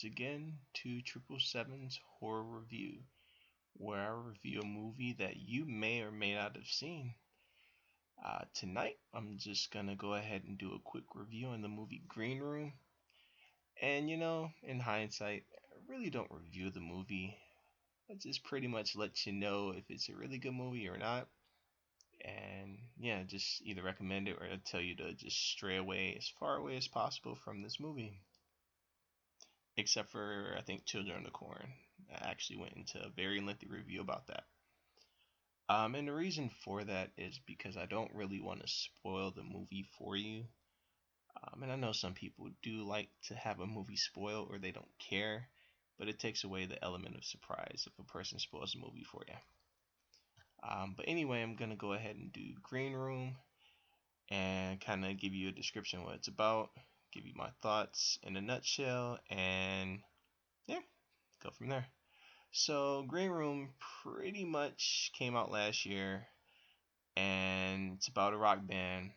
once again to 777's Horror Review, where I review a movie that you may or may not have seen. Tonight, I'm just gonna go ahead and do a quick review on the movie Green Room. And in hindsight, I really don't review the movie. I just pretty much let you know if it's a really good movie or not. And yeah, just either recommend it or I tell you to just stray away as far away as possible from this movie. Except for I think Children of the Corn. I actually went into a very lengthy review about that. And the reason for that is because I don't really want to spoil the movie for you. And I know some people do like to have a movie spoiled or they don't care, but it takes away the element of surprise if a person spoils a movie for you. But anyway, I'm gonna go ahead and do Green Room and kind of give you a description of what it's about, give you my thoughts in a nutshell, and yeah, go from there. So, Green Room pretty much came out last year, and it's about a rock band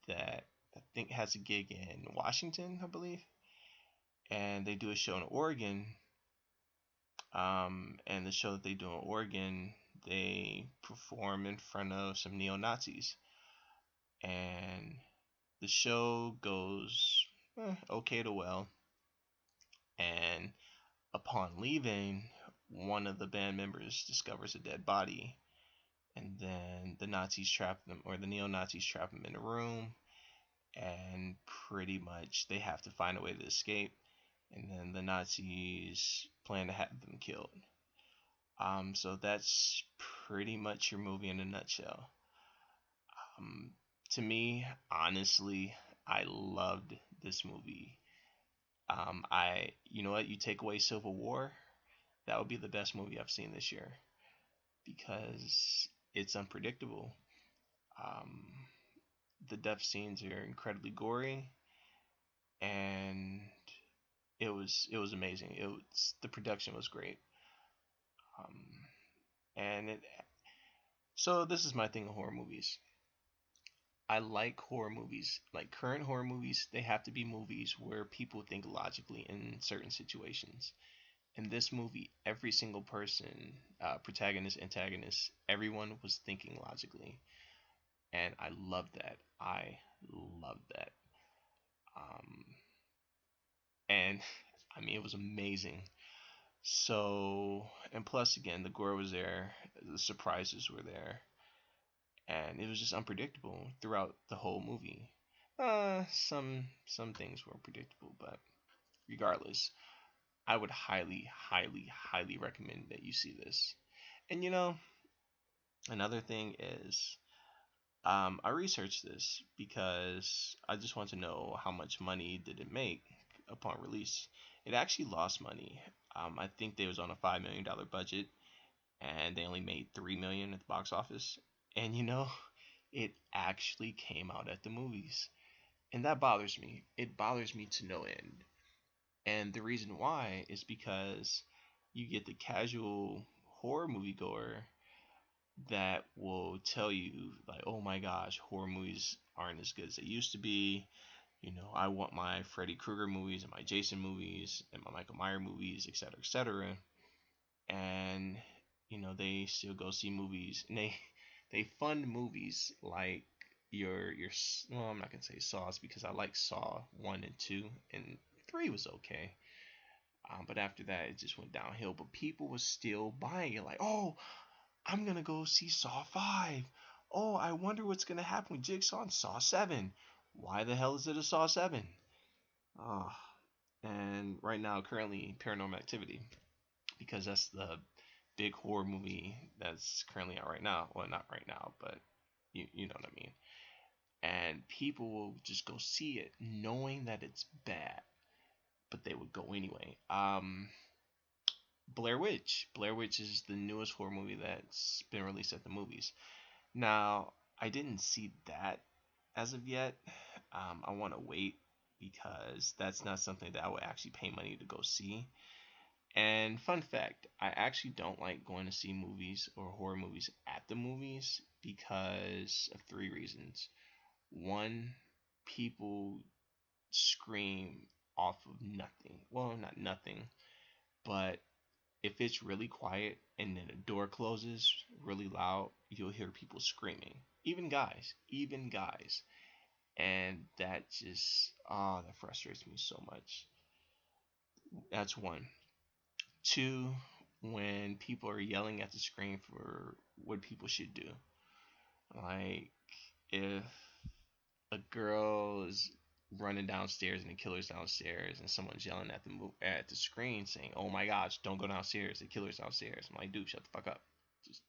that I think has a gig in Washington, I believe, and they do a show in Oregon. And the show that they do in Oregon, they perform in front of some neo Nazis, and the show goes okay to well. And upon leaving, one of the band members discovers a dead body, and then the Nazis trap them, or the neo-Nazis trap them in a room, and pretty much they have to find a way to escape, and then the Nazis plan to have them killed. So that's pretty much your movie in a nutshell. Um, to me, honestly, I loved this movie. You know what? You take away Civil War, that would be the best movie I've seen this year because it's unpredictable. Um, the death scenes are incredibly gory, and it was amazing. The production was great, um, and it. So this is my thing with horror movies. I like horror movies, like current horror movies. They have to be movies where people think logically in certain situations. In this movie, every single person, protagonist, antagonist, everyone was thinking logically, and I loved that. I loved that. Um, and I mean, it was amazing. So, and plus, again, the gore was there, the surprises were there, and it was just unpredictable throughout the whole movie. Some things were predictable, but regardless, I would highly, highly, highly recommend that you see this. And another thing is, I researched this because I just want to know how much money did it make upon release. It actually lost money. I think they was on a $5 million budget, and they only made $3 million at the box office. And it actually came out at the movies, and that bothers me. It bothers me to no end. And the reason why is because you get the casual horror moviegoer that will tell you like, oh my gosh, horror movies aren't as good as they used to be. I want my Freddy Krueger movies and my Jason movies and my Michael Myers movies, etc., etc. And they still go see movies, and they fund movies like your well, I'm not gonna say Saws because I like Saw 1 and 2, and 3 was okay. But after that, it just went downhill. But people were still buying it, like, oh, I'm gonna go see Saw 5. Oh, I wonder what's gonna happen with Jigsaw in Saw 7. Why the hell is it a Saw 7? Oh, and right now, currently, Paranormal Activity, because that's the big horror movie that's currently out right now. Well, not right now, but you know what I mean. And people will just go see it knowing that it's bad, but they would go anyway. Blair Witch. Blair Witch is the newest horror movie that's been released at the movies. Now, I didn't see that as of yet. I want to wait because that's not something that I would actually pay money to go see. And fun fact, I actually don't like going to see movies or horror movies at the movies because of three reasons. One, people scream off of nothing. Well, not nothing, but if it's really quiet and then a door closes really loud, you'll hear people screaming. Even guys. And that just, that frustrates me so much. That's one. Two, when people are yelling at the screen for what people should do. Like, if a girl is running downstairs and the killer's downstairs and someone's yelling at the screen saying, "Oh my gosh, don't go downstairs, the killer's downstairs." I'm like, dude, shut the fuck up. Just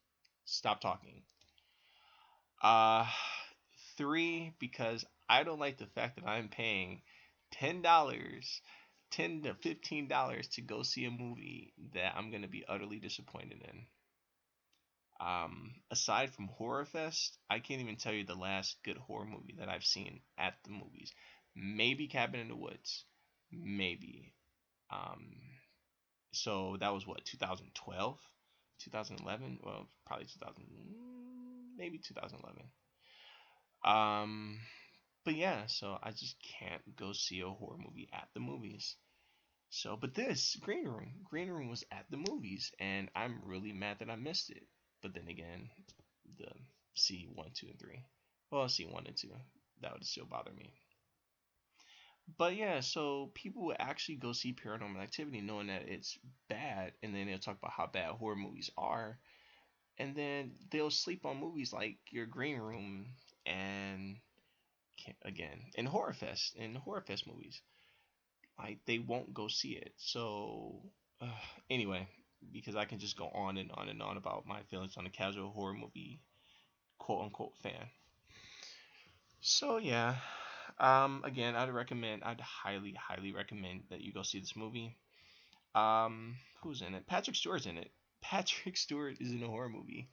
stop talking. Uh Three, because I don't like the fact that I'm paying $10, $10 to $15 to go see a movie that I'm gonna be utterly disappointed in. Aside from Horror Fest, I can't even tell you the last good horror movie that I've seen at the movies. Maybe Cabin in the Woods. Maybe. Um, so that was what, 2012? 2011? Well, probably 2000, maybe 2011. But yeah, so I just can't go see a horror movie at the movies. So, but this Green Room was at the movies, and I'm really mad that I missed it. But then again, the C1, 2, and 3. Well, C1 and 2, that would still bother me. But yeah, so people would actually go see Paranormal Activity knowing that it's bad, and then they'll talk about how bad horror movies are, and then they'll sleep on movies like your Green Room and again in Horror Fest movies. Like they won't go see it. So anyway, because I can just go on and on and on about my feelings on a casual horror movie quote unquote fan. So yeah, again, I'd highly recommend that you go see this movie. Who's in it? Patrick Stewart's in it. Patrick Stewart is in a horror movie,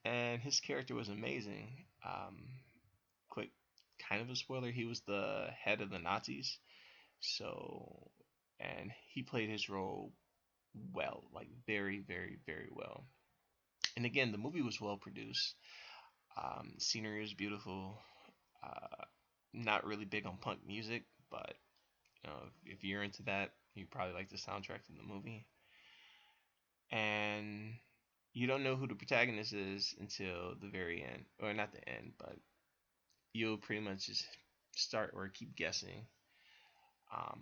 and his character was amazing. Quick, kind of a spoiler: he was the head of the Nazis. So, and he played his role well, like very, very, very well. And again, the movie was well produced. Scenery was beautiful. Uh, Not really big on punk music, but you know, if you're into that, you probably like the soundtrack to the movie. And you don't know who the protagonist is until the very end, or not the end, but you'll pretty much just start or keep guessing. Um,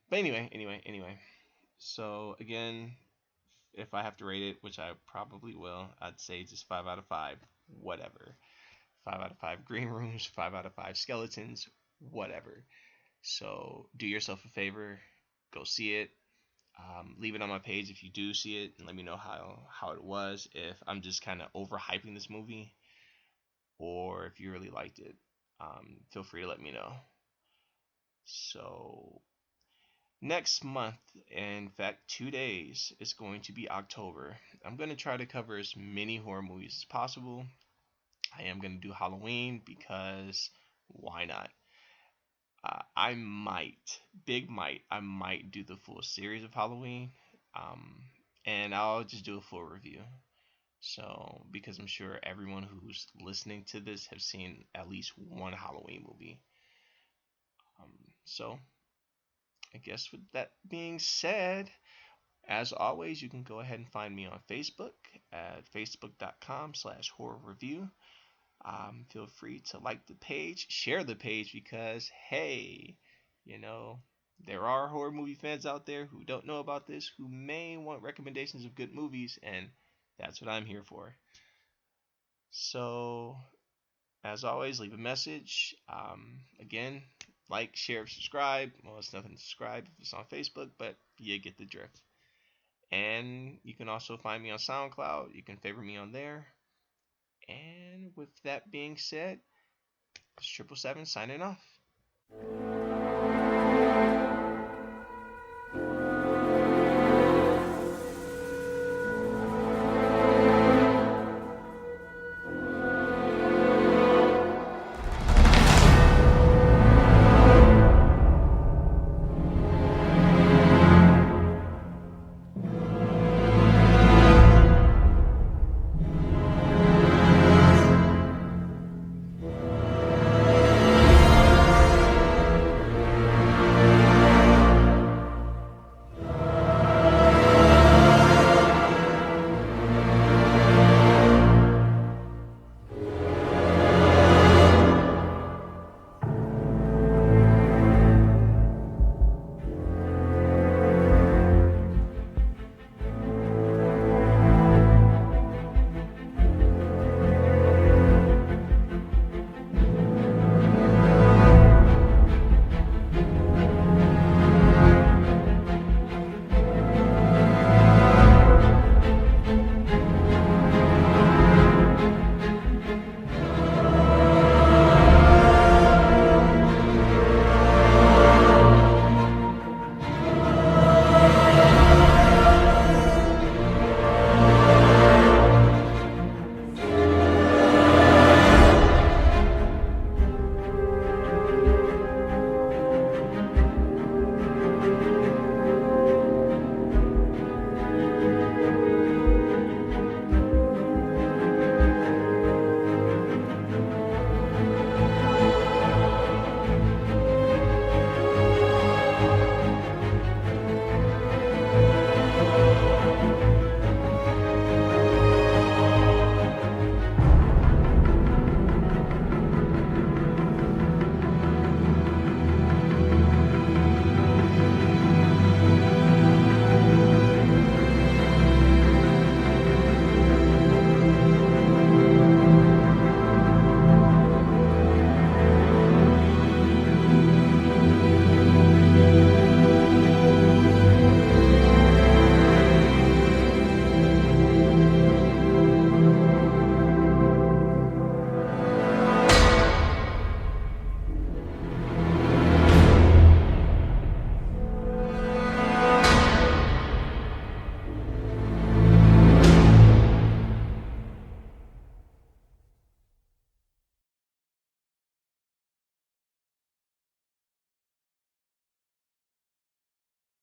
but anyway. So again, if I have to rate it, which I probably will, I'd say just 5 out of 5, whatever. 5 out of 5 green rooms, 5 out of 5 skeletons, whatever. So do yourself a favor, go see it. Leave it on my page if you do see it, and let me know how it was. If I'm just kind of overhyping this movie, or if you really liked it, feel free to let me know. So next month, in fact 2 days, it's going to be October. I'm going to try to cover as many horror movies as possible. I am going to do Halloween because why not? I might, I might do the full series of Halloween, um, and I'll just do a full review. So, because I'm sure everyone who's listening to this have seen at least one Halloween movie. So, I guess with that being said, as always, you can go ahead and find me on Facebook at facebook.com/horrorreview. Feel free to like the page, share the page, because hey, you know, there are horror movie fans out there who don't know about this, who may want recommendations of good movies, and that's what I'm here for. So, as always, leave a message. Again, like, share, subscribe. Well, it's nothing to subscribe if it's on Facebook, but you get the drift. And you can also find me on SoundCloud. You can favorite me on there. And with that being said, it's 777 signing off.